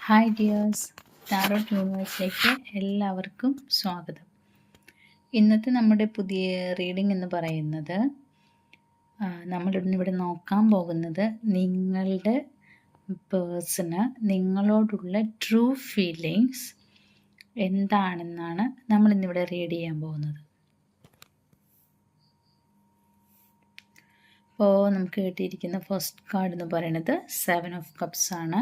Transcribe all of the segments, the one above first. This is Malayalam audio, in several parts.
ഹായ് ഡിയേഴ്സ്, ടാരോട്ട് യൂണിവേഴ്സിലേക്ക് എല്ലാവർക്കും സ്വാഗതം. ഇന്നത്തെ നമ്മുടെ പുതിയ റീഡിംഗ് എന്ന് പറയുന്നത് നമ്മളിവിടെ നോക്കാൻ പോകുന്നത് നിങ്ങളുടെ പേഴ്സണ് നിങ്ങളോടുള്ള ട്രൂ ഫീലിങ്സ് എന്താണെന്നാണ് നമ്മളിന്നിവിടെ റീഡ് ചെയ്യാൻ പോകുന്നത്. അപ്പോൾ നമുക്ക് കിട്ടിയിരിക്കുന്ന ഫസ്റ്റ് കാർഡ് എന്ന് പറയുന്നത് 7 ഓഫ് കപ്സ് ആണ്.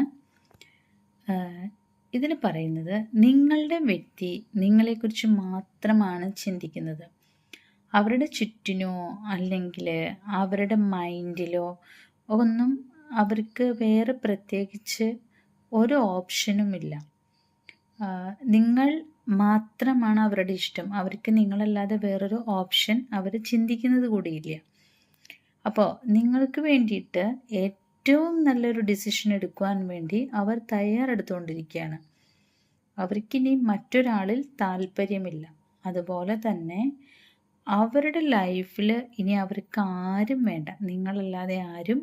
ഇതിൽ പറയുന്നത് നിങ്ങളുടെ വ്യക്തി നിങ്ങളെക്കുറിച്ച് മാത്രമാണ് ചിന്തിക്കുന്നത്. അവരുടെ ചുറ്റിനോ അല്ലെങ്കിൽ അവരുടെ മൈൻഡിലോ ഒന്നും അവർക്ക് വേറെ പ്രത്യേകിച്ച് ഒരു ഓപ്ഷനുമില്ല. നിങ്ങൾ മാത്രമാണ് അവരുടെ ഇഷ്ടം. അവർക്ക് നിങ്ങളല്ലാതെ വേറൊരു ഓപ്ഷൻ അവർ ചിന്തിക്കുന്നത് കൂടിയില്ല. അപ്പോൾ നിങ്ങൾക്ക് വേണ്ടിയിട്ട് ഏറ്റവും നല്ലൊരു ഡിസിഷൻ എടുക്കുവാൻ വേണ്ടി അവർ തയ്യാറെടുത്തുകൊണ്ടിരിക്കുകയാണ്. അവർക്കിനി മറ്റൊരാളിൽ താല്പര്യമില്ല. അതുപോലെ തന്നെ അവരുടെ ലൈഫിൽ ഇനി അവർക്ക് ആരും വേണ്ട, നിങ്ങളല്ലാതെ ആരും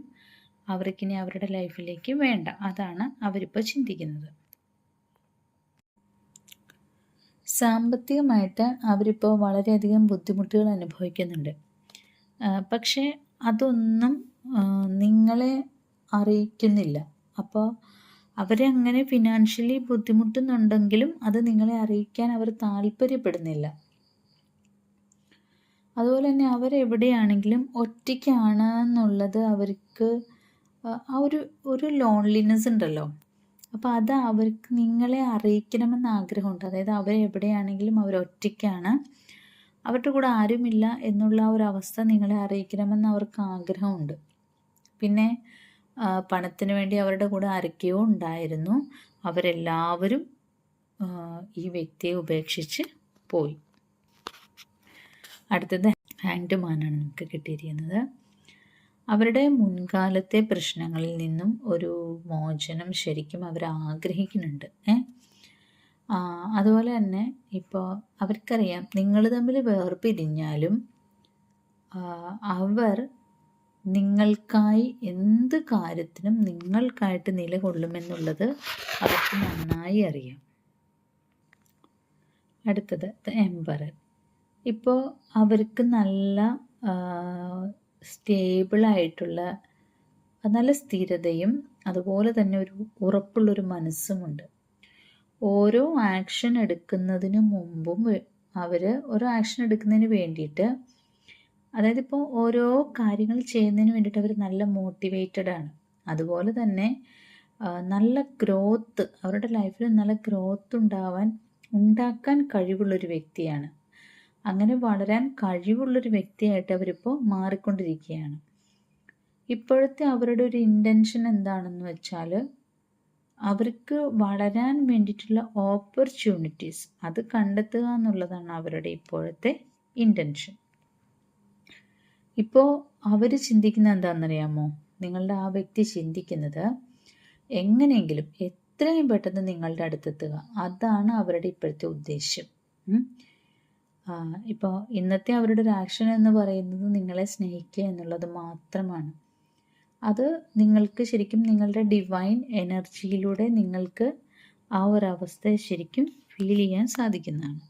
അവർക്കിനി അവരുടെ ലൈഫിലേക്ക് വേണ്ട. അതാണ് അവരിപ്പോൾ ചിന്തിക്കുന്നത്. സാമ്പത്തികമായിട്ട് അവരിപ്പോൾ വളരെയധികം ബുദ്ധിമുട്ടുകൾ അനുഭവിക്കുന്നുണ്ട്. പക്ഷേ അതൊന്നും നിങ്ങളെ അറിയിക്കുന്നില്ല. അപ്പോൾ അവരെ അങ്ങനെ ഫിനാൻഷ്യലി ബുദ്ധിമുട്ടുന്നുണ്ടെങ്കിലും അത് നിങ്ങളെ അറിയിക്കാൻ അവർ താല്പര്യപ്പെടുന്നില്ല. അതുപോലെ തന്നെ അവരെവിടെയാണെങ്കിലും ഒറ്റയ്ക്കാണ് എന്നുള്ളത് അവർക്ക് ആ ഒരു ലോൺലിനെസ് ഉണ്ടല്ലോ. അപ്പോൾ അത് അവർക്ക് നിങ്ങളെ അറിയിക്കണമെന്ന് ആഗ്രഹമുണ്ട്. അതായത് അവരെവിടെയാണെങ്കിലും അവരൊറ്റയ്ക്കാണ്, അവരുടെ കൂടെ ആരുമില്ല എന്നുള്ള ഒരു അവസ്ഥ നിങ്ങളെ അറിയിക്കണമെന്ന് അവർക്ക് ആഗ്രഹമുണ്ട്. പിന്നെ പണത്തിന് വേണ്ടി അവരുടെ കൂടെ ആരൊക്കെയോ ഉണ്ടായിരുന്നു. അവരെല്ലാവരും ഈ വ്യക്തിയെ ഉപേക്ഷിച്ച് പോയി. അടുത്തത് ഹാങ്ഡ് മാനാണ് നമുക്ക് കിട്ടിയിരിക്കുന്നത്. അവരുടെ മുൻകാലത്തെ പ്രശ്നങ്ങളിൽ നിന്നും ഒരു മോചനം ശരിക്കും അവർ ആഗ്രഹിക്കുന്നുണ്ട്. അതുപോലെ തന്നെ ഇപ്പോൾ അവർക്കറിയാം നിങ്ങൾ തമ്മിൽ വേർപിരിഞ്ഞാലും അവർ നിങ്ങൾക്കായി എന്ത് കാര്യത്തിനും നിങ്ങൾക്കായിട്ട് നിലകൊള്ളുമെന്നുള്ളത് അവർക്ക് നന്നായി അറിയാം. അടുത്തത് എംപറർ. ഇപ്പോൾ അവർക്ക് നല്ല സ്റ്റേബിളായിട്ടുള്ള നല്ല സ്ഥിരതയും അതുപോലെ തന്നെ ഒരു ഉറപ്പുള്ളൊരു മനസ്സുമുണ്ട്. ഓരോ ആക്ഷൻ എടുക്കുന്നതിന് മുമ്പും അവർ ഒരു ആക്ഷൻ എടുക്കുന്നതിന് വേണ്ടിയിട്ട്, അതായത് ഇപ്പോൾ ഓരോ കാര്യങ്ങൾ ചെയ്യുന്നതിന് വേണ്ടിയിട്ട് അവർ നല്ല മോട്ടിവേറ്റഡ് ആണ്. അതുപോലെ തന്നെ നല്ല ഗ്രോത്ത്, അവരുടെ ലൈഫിൽ നല്ല ഗ്രോത്ത് ഉണ്ടാക്കാൻ കഴിവുള്ളൊരു വ്യക്തിയാണ്. അങ്ങനെ വളരാൻ കഴിവുള്ളൊരു വ്യക്തിയായിട്ട് അവരിപ്പോൾ മാറിക്കൊണ്ടിരിക്കുകയാണ്. ഇപ്പോഴത്തെ അവരുടെ ഒരു ഇൻറ്റൻഷൻ എന്താണെന്ന് വെച്ചാൽ അവർക്ക് വളരാൻ വേണ്ടിയിട്ടുള്ള ഓപ്പർച്യൂണിറ്റീസ് അത് കണ്ടെത്തുക എന്നുള്ളതാണ് അവരുടെ ഇപ്പോഴത്തെ ഇൻറ്റൻഷൻ. ഇപ്പോൾ അവർ ചിന്തിക്കുന്നത് എന്താണെന്നറിയാമോ? നിങ്ങളുടെ ആ വ്യക്തി ചിന്തിക്കുന്നത് എങ്ങനെയെങ്കിലും എത്രയും പെട്ടെന്ന് നിങ്ങളുടെ അടുത്തെത്തുക. അതാണ് അവരുടെ ഇപ്പോഴത്തെ ഉദ്ദേശ്യം. ഇപ്പോൾ ഇന്നത്തെ അവരുടെ ഒരു ആക്ഷൻ എന്ന് പറയുന്നത് നിങ്ങളെ സ്നേഹിക്കുക എന്നുള്ളത് മാത്രമാണ്. അത് നിങ്ങൾക്ക് ശരിക്കും നിങ്ങളുടെ ഡിവൈൻ എനർജിയിലൂടെ നിങ്ങൾക്ക് ആ ഒരു അവസ്ഥയെ ശരിക്കും ഫീൽ ചെയ്യാൻ സാധിക്കുന്നതാണ്.